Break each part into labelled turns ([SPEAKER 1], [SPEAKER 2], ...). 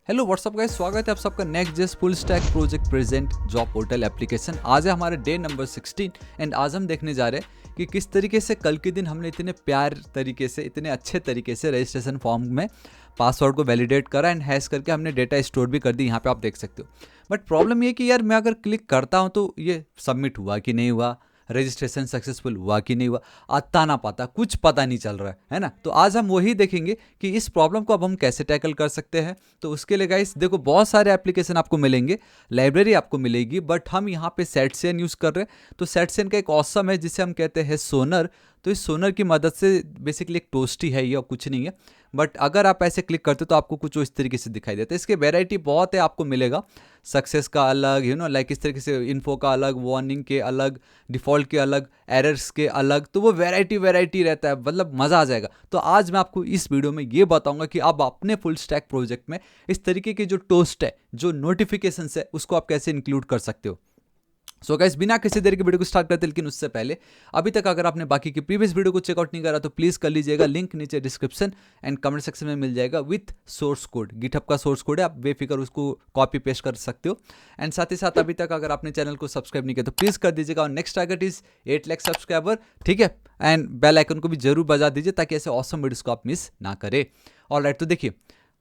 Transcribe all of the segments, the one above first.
[SPEAKER 1] Hello what's up guys, स्वागत है आप सबका नेक्स्ट जेस full stack project present job portal application. आज है हमारे डे नंबर 16 एंड आज हम देखने जा रहे हैं कि किस तरीके से कल के दिन हमने इतने प्यार तरीके से, इतने अच्छे तरीके से रजिस्ट्रेशन फॉर्म में पासवर्ड को वैलिडेट करा एंड हैश करके हमने डेटा स्टोर भी कर दी। यहाँ पे आप देख सकते हो। बट प्रॉब्लम ये कि यार मैं अगर क्लिक करता हूँ तो ये सबमिट हुआ कि नहीं हुआ, रजिस्ट्रेशन सक्सेसफुल हुआ कि नहीं हुआ, आता ना पाता, कुछ पता नहीं चल रहा है ना। तो आज हम वही देखेंगे कि इस प्रॉब्लम को अब हम कैसे टैकल कर सकते हैं। तो उसके लिए गाइस देखो, बहुत सारे एप्लीकेशन आपको मिलेंगे, लाइब्रेरी आपको मिलेगी, बट हम यहाँ पे सेटसेन यूज़ कर रहे हैं। तो सेटसेन का एक ऑसम है जिसे हम कहते हैं सोनर। तो इस सोनर की मदद से बेसिकली एक टोस्ट ही है ये और कुछ नहीं है। बट अगर आप ऐसे क्लिक करते हो तो आपको कुछ इस तरीके से दिखाई देता है। इसके वेराइटी बहुत है, आपको मिलेगा सक्सेस का अलग, लाइक इस तरीके से इन्फो का अलग, वार्निंग के अलग, डिफ़ॉल्ट के अलग, एरर्स के अलग। तो वो वैरायटी रहता है, मतलब मज़ा आ जाएगा। तो आज मैं आपको इस वीडियो में ये बताऊंगा कि आप अपने फुल स्टैक प्रोजेक्ट में इस तरीके की जो टोस्ट है, जो नोटिफिकेशन है, उसको आप कैसे इंक्लूड कर सकते हो। सो गाइस, बिना किसी देर के वीडियो को स्टार्ट करते, लेकिन उससे पहले अभी तक अगर आपने बाकी की प्रीवियस वीडियो को चेकआउट नहीं करा तो प्लीज़ कर लीजिएगा। लिंक नीचे डिस्क्रिप्शन एंड कमेंट सेक्शन में मिल जाएगा विथ सोर्स कोड। गिटहब का सोर्स कोड है, आप बेफिक्र उसको कॉपी पेस्ट कर सकते हो। एंड साथ ही साथ अभी तक अगर आपने चैनल को सब्सक्राइब नहीं किया तो प्लीज़ कर दीजिएगा। और next target is 8 lakh subscriber, ठीक है। एंड बेल आइकन को भी जरूर बजा दीजिए ताकि ऐसे ऑसम वीडियोस को आप मिस ना करें। ऑलराइट, तो देखिए,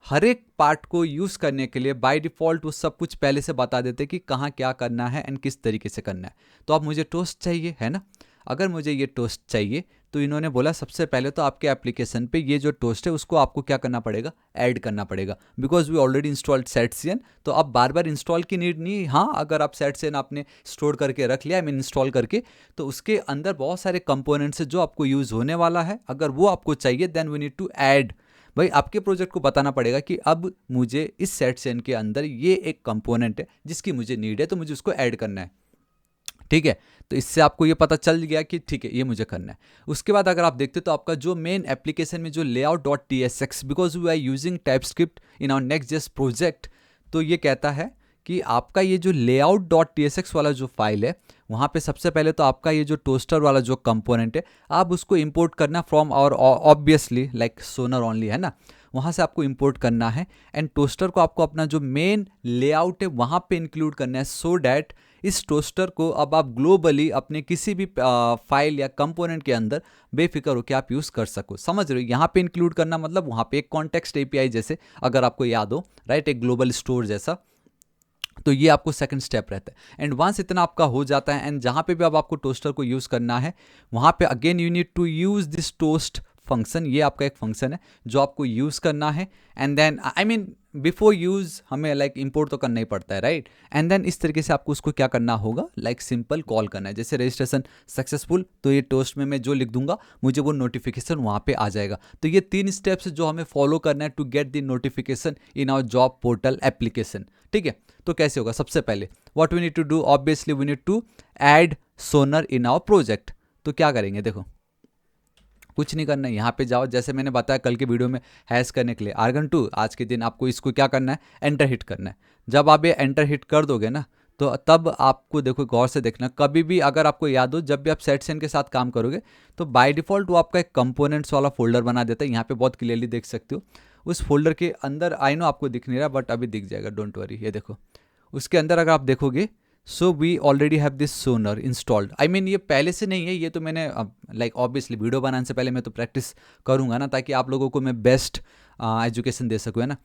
[SPEAKER 1] हर एक पार्ट को यूज़ करने के लिए बाय डिफ़ॉल्ट वो सब कुछ पहले से बता देते कि कहाँ क्या करना है एंड किस तरीके से करना है। तो अब मुझे टोस्ट चाहिए, है ना। अगर मुझे ये टोस्ट चाहिए तो इन्होंने बोला सबसे पहले तो आपके एप्लीकेशन पे ये जो टोस्ट है उसको आपको क्या करना पड़ेगा, ऐड करना पड़ेगा। बिकॉज वी ऑलरेडी इंस्टॉल्ड सेटसेन, तो अब बार बार इंस्टॉल की नीड नहीं। हाँ, अगर आप सेटसेन आपने स्टोर करके रख लिया, इंस्टॉल करके, तो उसके अंदर बहुत सारे कंपोनेंट्स है जो आपको यूज़ होने वाला है। अगर वो आपको चाहिए then we need to add. भाई आपके प्रोजेक्ट को बताना पड़ेगा कि अब मुझे इस सेट सेन के अंदर ये एक कंपोनेंट है जिसकी मुझे नीड है, तो मुझे उसको ऐड करना है, ठीक है। तो इससे आपको ये पता चल गया कि ठीक है, ये मुझे करना है। उसके बाद अगर आप देखते हो तो आपका जो मेन एप्लीकेशन में जो layout dot t s x, because we are using TypeScript in our Next JS project, तो ये कहता है कि आपका ये जो layout dot t s x वाला जो फाइल है, वहाँ पे सबसे पहले तो आपका ये जो टोस्टर वाला जो कंपोनेंट है, आप उसको इंपोर्ट करना फ्रॉम और ऑब्वियसली लाइक सोनर ओनली, है ना। वहाँ से आपको इंपोर्ट करना है एंड टोस्टर को आपको अपना जो मेन लेआउट है वहाँ पे इंक्लूड करना है, सो डैट इस टोस्टर को अब आप ग्लोबली अपने किसी भी फाइल या कंपोनेंट के अंदर बेफिक्र होकर आप यूज़ कर सको। समझ रहे हो, यहाँ पे इंक्लूड करना मतलब वहाँ पे एक कॉन्टेक्स्ट एपीआई जैसे, अगर आपको याद हो, राइट, एक ग्लोबल स्टोर जैसा। तो ये आपको सेकंड स्टेप रहता है। एंड वंस इतना आपका हो जाता है एंड जहाँ पे भी अब आपको टोस्टर को यूज़ करना है वहाँ पे again you need to use this toast function. ये आपका एक फंक्शन है जो आपको यूज़ करना है। And then I mean before use हमें लाइक इंपोर्ट तो करना ही पड़ता है, राइट। एंड देन इस तरीके से आपको उसको क्या करना होगा, लाइक सिंपल कॉल करना है। जैसे रजिस्ट्रेशन सक्सेसफुल, तो ये टोस्ट में मैं जो लिख दूंगा मुझे वो नोटिफिकेशन वहाँ पे आ जाएगा। तो ये 3 स्टेप्स जो हमें फॉलो करना है to get the notification in our job portal application, ठीक है। तो कैसे होगा, सबसे पहले what we need to do, obviously we need to add sonner in our project. तो क्या करेंगे, देखो कुछ नहीं करना है, यहाँ पे जाओ, जैसे मैंने बताया कल के वीडियो में हैश करने के लिए argon2, आज के दिन आपको इसको क्या करना है, एंटर हिट करना है। जब आप ये एंटर हिट कर दोगे ना, तो तब आपको देखो, गौर से देखना, कभी भी अगर आपको याद हो, जब भी आप सेटसेन के साथ काम करोगे तो बाय डिफ़ॉल्ट वो आपका एक कंपोनेंट्स वाला फोल्डर बना देता है। यहाँ पे बहुत क्लियरली देख सकते हो उस फोल्डर के अंदर, आई नो आपको दिख नहीं रहा बट अभी दिख जाएगा, डोंट वरी। ये देखो, उसके अंदर अगर आप देखोगे, so we already have this sonner installed. I mean ये पहले से नहीं है, ये तो मैंने लाइक ऑब्वियसली वीडियो बनाने से पहले मैं तो प्रैक्टिस करूँगा ना, ताकि आप लोगों को मैं बेस्ट एजुकेशन दे सकूँ, है ना।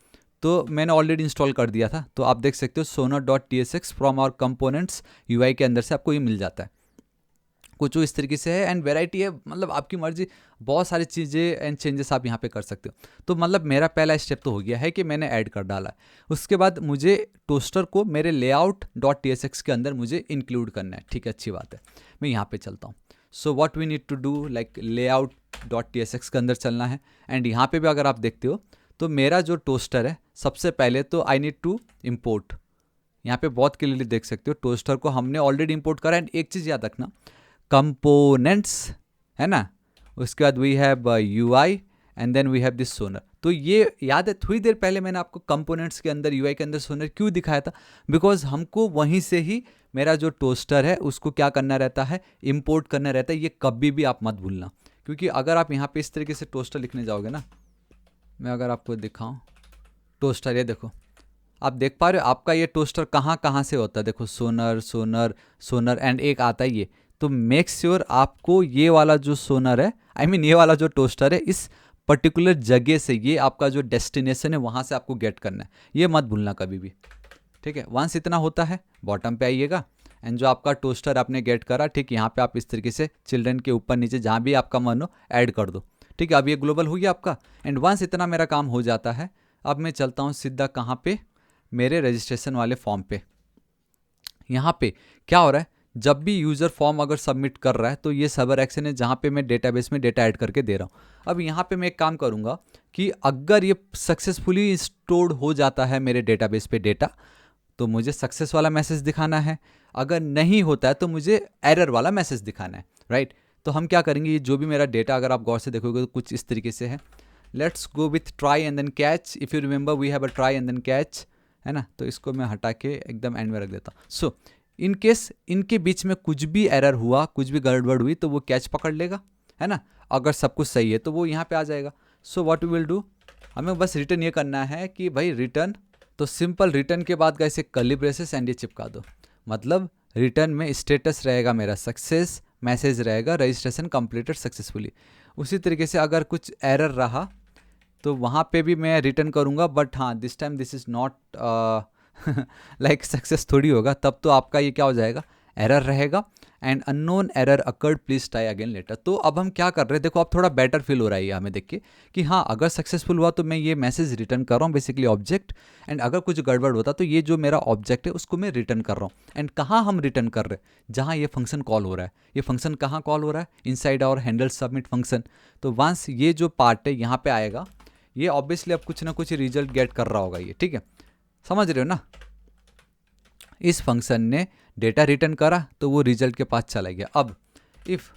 [SPEAKER 1] तो मैंने ऑलरेडी इंस्टॉल कर दिया था। तो आप देख सकते हो sonner dot t s x from our components UI के अंदर से आपको ये मिल जाता है। कुछ इस तरीके से है एंड वैरायटी है, मतलब आपकी मर्जी, बहुत सारी चीज़ें एंड चेंजेस आप यहाँ पे कर सकते हो। तो मतलब मेरा पहला स्टेप तो हो गया है कि मैंने ऐड कर डाला है। उसके बाद मुझे टोस्टर को मेरे layout dot t s x के अंदर मुझे इंक्लूड करना है, ठीक है, अच्छी बात है। मैं यहाँ पे चलता हूँ। So what we need to do, like layout dot t s x के अंदर चलना है। एंड यहाँ पे भी अगर आप देखते हो तो मेरा जो टोस्टर है, सबसे पहले तो आई नीड टू इम्पोर्ट। यहाँ पे बहुत क्लियरली देख सकते हो टोस्टर को हमने ऑलरेडी इंपोर्ट करा। एंड एक चीज़ याद रखना, कंपोनेंट्स, है ना, उसके बाद we have UI and then we have this sonner. तो ये याद है, थोड़ी देर पहले मैंने आपको कंपोनेंट्स के अंदर यूआई के अंदर सोनर क्यों दिखाया था, बिकॉज हमको वहीं से ही मेरा जो टोस्टर है उसको क्या करना रहता है, इंपोर्ट करना रहता है। ये कभी भी आप मत भूलना, क्योंकि अगर आप यहाँ पे इस तरीके से टोस्टर लिखने जाओगे ना, मैं अगर आपको दिखाऊँ टोस्टर, ये देखो, आप देख पा रहे हो आपका ये टोस्टर कहाँ कहाँ से होता है, देखो सोनर सोनर सोनर एंड एक आता है ये। तो मेक श्योर आपको ये वाला जो सोनर है, आई मीन ये वाला जो टोस्टर है, इस पर्टिकुलर जगह से, ये आपका जो डेस्टिनेशन है वहाँ से आपको गेट करना है, ये मत भूलना कभी भी, ठीक है। वंस इतना होता है बॉटम पे आइएगा एंड जो आपका टोस्टर आपने गेट करा, ठीक, यहाँ पे आप इस तरीके से चिल्ड्रन के ऊपर नीचे जहाँ भी आपका मन हो ऐड कर दो, ठीक है। अब ये ग्लोबल हो गया आपका। एंड वंस इतना मेरा काम हो जाता है, अब मैं चलता हूँ सीधा कहाँ पे, मेरे रजिस्ट्रेशन वाले फॉर्म पे। यहाँ पे क्या हो रहा है, जब भी यूज़र फॉर्म अगर सबमिट कर रहा है तो ये सर्वर एक्शन है जहाँ पे मैं डेटाबेस में डेटा ऐड करके दे रहा हूँ। अब यहाँ पे मैं एक काम करूँगा कि अगर ये सक्सेसफुली स्टोर्ड हो जाता है मेरे डेटाबेस पे डेटा, तो मुझे सक्सेस वाला मैसेज दिखाना है, अगर नहीं होता है तो मुझे एरर वाला मैसेज दिखाना है, राइट। तो हम क्या करेंगे, ये जो भी मेरा डेटा अगर आप गौर से देखोगे तो कुछ इस तरीके से है। Let's go with try and then catch. If you remember we have a try and then catch, है ना। तो इसको मैं हटा के एकदम एंड में रख देता हूँ। सो इन केस इनके बीच में कुछ भी एरर हुआ, कुछ भी गड़बड़ हुई, तो वो कैच पकड़ लेगा, है ना। अगर सब कुछ सही है तो वो यहाँ पे आ जाएगा। So what we will do, हमें बस रिटर्न ये करना है कि भाई रिटर्न, तो सिंपल रिटर्न के बाद गाइस एक कर्ली ब्रेसेस एंड ये चिपका दो, मतलब रिटर्न में स्टेटस रहेगा मेरा सक्सेस, मैसेज रहेगा रजिस्ट्रेशन कंप्लीटेड सक्सेसफुली। उसी तरीके से अगर कुछ एरर रहा तो वहाँ पे भी मैं रिटर्न करूँगा, बट हाँ this time this is not like success थोड़ी होगा, तब तो आपका ये क्या हो जाएगा, एरर रहेगा and unknown error occurred please try again later. तो अब हम क्या कर रहे हैं, देखो अब थोड़ा बेटर फील हो रहा है ये हमें देख के कि हाँ अगर सक्सेसफुल हुआ तो मैं ये मैसेज रिटर्न कर रहा हूँ बेसिकली ऑब्जेक्ट, एंड अगर कुछ गड़बड़ होता तो ये जो मेरा ऑब्जेक्ट है उसको मैं रिटर्न कर रहा हूँ। एंड कहाँ हम रिटर्न कर रहे हैं, जहाँ ये फंक्शन कॉल हो रहा है। ये फंक्शन कहाँ कॉल हो रहा है, inside our handle submit function. तो वंस ये जो पार्ट है यहाँ पे आएगा, ये ऑब्वियसली अब कुछ ना कुछ रिजल्ट गेट कर रहा होगा ये, ठीक है, समझ रहे हो ना। इस फंक्शन ने डेटा रिटर्न करा तो वो रिजल्ट के पास चला गया। अब इफ़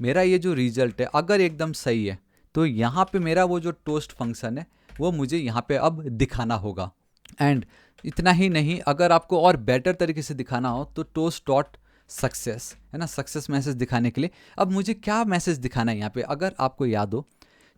[SPEAKER 1] मेरा ये जो रिजल्ट है अगर एकदम सही है तो यहाँ पे मेरा वो जो टोस्ट फंक्शन है वो मुझे यहाँ पे अब दिखाना होगा। एंड इतना ही नहीं, अगर आपको और बेटर तरीके से दिखाना हो तो टोस्ट डॉट सक्सेस, है ना, सक्सेस मैसेज दिखाने के लिए अब मुझे क्या मैसेज दिखाना है यहाँ पे। अगर आपको याद हो,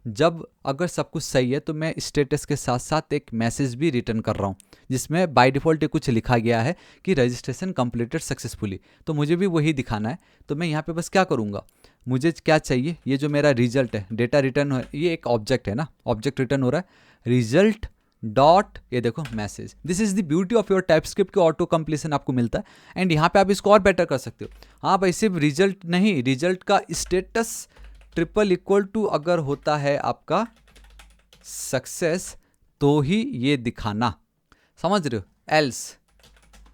[SPEAKER 1] जब अगर सब कुछ सही है तो मैं स्टेटस के साथ साथ एक मैसेज भी रिटर्न कर रहा हूँ जिसमें बाय डिफ़ॉल्ट कुछ लिखा गया है कि रजिस्ट्रेशन कंप्लीटेड सक्सेसफुली, तो मुझे भी वही दिखाना है। तो मैं यहाँ पे बस क्या करूँगा, मुझे क्या चाहिए, ये जो मेरा रिजल्ट है डेटा रिटर्न है, ये एक ऑब्जेक्ट है ना, ऑब्जेक्ट रिटर्न हो रहा है रिजल्ट डॉट, ये देखो message. This is the beauty of your TypeScript की ऑटो कंप्लीशन आपको मिलता है। एंड यहाँ पे आप इसको और बेटर कर सकते हो। हाँ भाई सिर्फ रिजल्ट नहीं, रिजल्ट का स्टेटस ट्रिपल इक्वल टू अगर होता है आपका सक्सेस तो ही ये दिखाना, समझ रहे हो। एल्स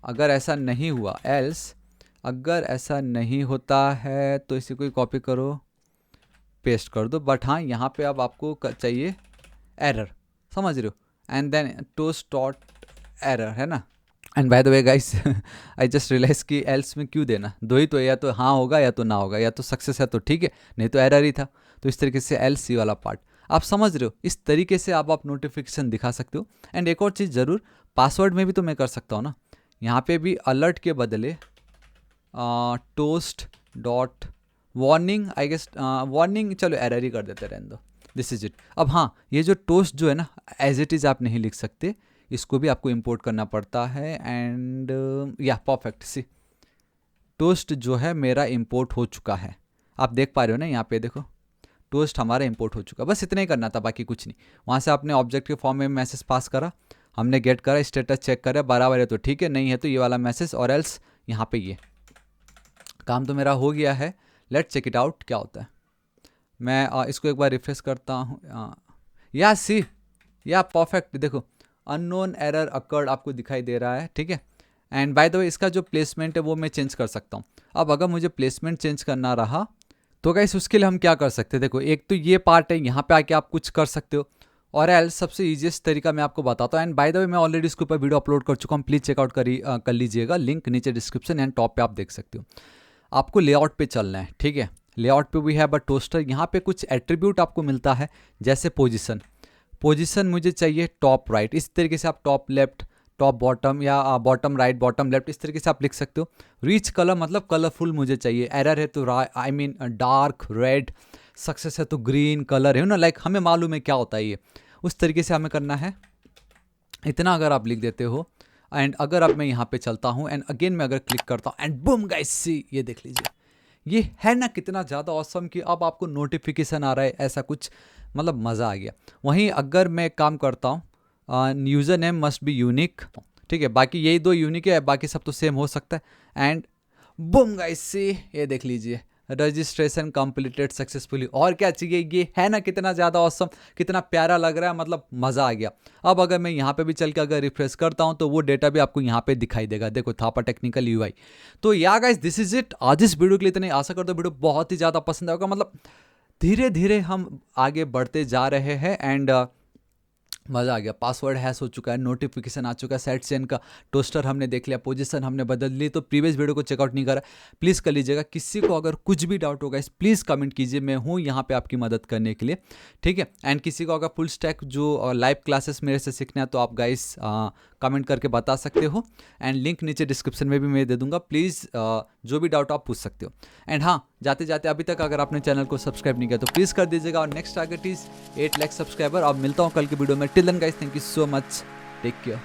[SPEAKER 1] अगर ऐसा नहीं हुआ, एल्स अगर ऐसा नहीं होता है तो इसी को कॉपी करो पेस्ट कर दो। बट हाँ यहाँ पे अब आपको चाहिए एरर, समझ रहे हो, and then toast dot error, है ना। And by the way guys I just realize कि एल्स में क्यों देना, दो ही तो, या तो हाँ होगा या तो ना होगा, या तो सक्सेस है तो ठीक है, नहीं तो एरर ही था। तो इस तरीके से एल्स सी वाला पार्ट आप समझ रहे हो, इस तरीके से आप नोटिफिकेशन दिखा सकते हो। एंड एक और चीज़ ज़रूर, पासवर्ड में भी तो मैं कर सकता हूँ ना, यहाँ पे भी अलर्ट के बदले toast dot warning, I guess warning, चलो एरर ही कर देते, रहने दो, दिस इज इट। अब हाँ ये जो टोस्ट जो है ना एज इट इज़ आप नहीं लिख सकते, इसको भी आपको इंपोर्ट करना पड़ता है। एंड या परफेक्ट, सी टोस्ट जो है मेरा इंपोर्ट हो चुका है, आप देख पा रहे हो ना, यहाँ पे देखो टोस्ट हमारा इंपोर्ट हो चुका। बस इतना ही करना था, बाकी कुछ नहीं। वहाँ से आपने ऑब्जेक्ट के फॉर्म में मैसेज पास करा, हमने गेट करा, स्टेटस चेक करा, बराबर है तो ठीक है, नहीं है तो ये वाला मैसेज, और एल्स यहाँ पे ये काम तो मेरा हो गया है। लेट्स चेक इट आउट क्या होता है। मैं इसको एक बार रिफ्रेश करता हूँ, या सी या परफेक्ट, देखो अननोन एरर अकर्ड आपको दिखाई दे रहा है, ठीक है। एंड बाय द वे इसका जो प्लेसमेंट है वो मैं चेंज कर सकता हूँ। अब अगर मुझे प्लेसमेंट चेंज करना रहा तो गाइस उसके लिए हम क्या कर सकते हैं, देखो एक तो ये पार्ट है, यहाँ पे आके आप कुछ कर सकते हो, और एल्स सबसे ईजीएस्ट तरीका मैं आपको बताता हूँ। एंड बाय द वे मैं ऑलरेडी इसके ऊपर वीडियो अपलोड कर चुका हूँ, प्लीज़ चेकआउट कर लीजिएगा, लिंक नीचे डिस्क्रिप्शन एंड टॉप पे आप देख सकते हो। आपको लेआउट पे चलना है, ठीक है। लेआउट पे वी हैव अ टोस्टर, यहाँ पे कुछ एट्रीब्यूट आपको मिलता है, जैसे पोजीशन, पोजीशन मुझे चाहिए टॉप राइट, इस तरीके से आप टॉप लेफ्ट, टॉप बॉटम, या बॉटम राइट बॉटम लेफ्ट, इस तरीके से आप लिख सकते हो। रीच कलर मतलब कलरफुल मुझे चाहिए, एरर है तो I mean dark red, success है तो ग्रीन कलर है ना, लाइक हमें मालूम है क्या होता है ये, उस तरीके से हमें करना है। इतना अगर आप लिख देते हो, एंड अगर अब मैं यहाँ पे चलता हूँ एंड अगेन मैं अगर क्लिक करता हूँ एंड बूम गाइस सी, ये देख लीजिए, ये है ना कितना ज़्यादा ऑसम कि अब आपको नोटिफिकेशन आ रहा है, ऐसा कुछ, मतलब मज़ा आ गया। वहीं अगर मैं काम करता हूँ user name must be unique, ठीक है, बाकी यही दो यूनिक है, बाकी सब तो सेम हो सकता है। एंड बूम गाइस सी, ये देख लीजिए, रजिस्ट्रेशन कंप्लीटेड सक्सेसफुली। और क्या चाहिए, ये है ना कितना ज़्यादा ऑसम, कितना प्यारा लग रहा है, मतलब मज़ा आ गया। अब अगर मैं यहाँ पे भी चल के अगर रिफ्रेश करता हूँ तो वो डेटा भी आपको यहाँ पे दिखाई देगा, देखो थापा टेक्निकल यूआई। तो या गाइस दिस इज इट आज इस वीडियो के लिए इतने, आशा करता हूँ वीडियो बहुत ही ज़्यादा पसंद आएगा। मतलब धीरे धीरे हम आगे बढ़ते जा रहे हैं एंड मज़ा आ गया। पासवर्ड हैश हो चुका है, नोटिफिकेशन आ चुका है, सेट चेन का टोस्टर हमने देख लिया, पोजीशन हमने बदल ली। तो प्रीवियस वीडियो को चेकआउट नहीं करा, प्लीज़ कर लीजिएगा। किसी को अगर कुछ भी डाउट होगा इस प्लीज़ कमेंट कीजिए, मैं हूँ यहाँ पे आपकी मदद करने के लिए, ठीक है। एंड किसी को अगर फुल स्टैक जो लाइव क्लासेस मेरे से सीखना है तो आप गाइस कमेंट करके बता सकते हो, एंड लिंक नीचे डिस्क्रिप्शन में भी मैं दे दूंगा। प्लीज़ जो भी डाउट आप पूछ सकते हो। एंड हाँ, जाते जाते अभी तक अगर आपने चैनल को सब्सक्राइब नहीं किया तो प्लीज़ कर दीजिएगा। और next target is 8 lakh subscriber. अब मिलता हूँ कल की वीडियो में। Till then guys, thank you so much, take care.